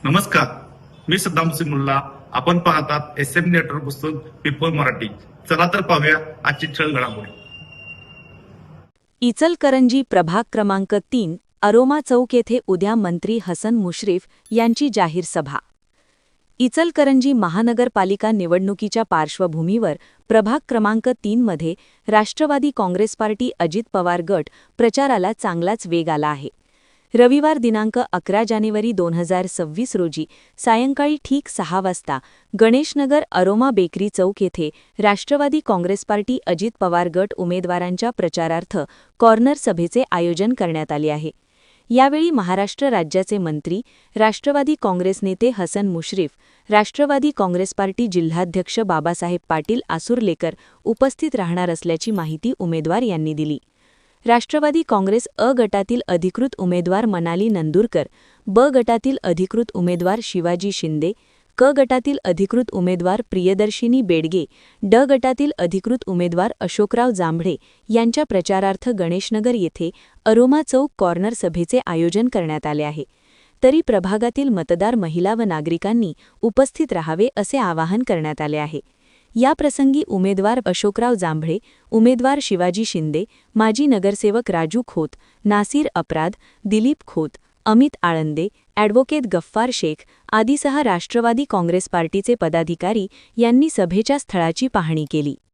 नमस्कार, मी सद्दाम सिमुल्ला. आपण पाहतात SM नेटवर्क पुस्तक पीपल मराठी. चला तर पाहूया आजची ठळक घडामोडी. इचलकरंजी प्रभाग क्रमांक 3 अरोमा चौक येथे उद्या मंत्री हसन मुश्रीफ यांची जाहीर सभा. इचलकरंजी महानगरपालिका निवडणुकीच्या पार्श्वभूमीवर प्रभाग क्रमांक 3 मध्ये राष्ट्रवादी काँग्रेस पार्टी अजित पवार गट प्रचाराला चांगलाच वेग आला आहे. रविवार दिनांक 11 जानेवारी 2026 रोजी सायंकाळी ठीक 6 वाजता गणेशनगर अरोमा बेकरी चौक येथे राष्ट्रवादी काँग्रेस पार्टी अजित पवार गट उमेदवारांच्या प्रचारार्थ कॉर्नर सभेचे आयोजन करण्यात आले आहे. यावेळी महाराष्ट्र राज्याचे मंत्री, राष्ट्रवादी काँग्रेस नेते हसन मुश्रीफ, राष्ट्रवादी काँग्रेस पार्टी जिल्हाध्यक्ष बाबासाहेब पाटील आसुर्लेकर उपस्थित राहणार असल्याची माहिती उमेदवार यांनी दिली. राष्ट्रवादी काँग्रेस अ गटातील अधिकृत उमेदवार मनाली नंदुरकर, ब गटातील अधिकृत उमेदवार शिवाजी शिंदे, क गटातील अधिकृत उमेदवार प्रियदर्शिनी बेडगे, ड गटातील अधिकृत उमेदवार अशोकराव जांभळे यांच्या प्रचारार्थ गणेशनगर येथे अरोमा चौक कॉर्नर सभेचे आयोजन करण्यात आले आहे. तरी प्रभागातील मतदार महिला व नागरिकांनी उपस्थित राहावे असे आवाहन करण्यात आले आहे. याप्रसंगी उमेदवार अशोकराव जांभळे, उमेदवार शिवाजी शिंदे, माजी नगरसेवक राजू खोत, नासिर अपराध, दिलीप खोत, अमित आळंदे, ॲडव्होकेट गफ्फार शेख आदीसह राष्ट्रवादी काँग्रेस पार्टीचे पदाधिकारी यांनी सभेच्या स्थळाची पाहणी केली.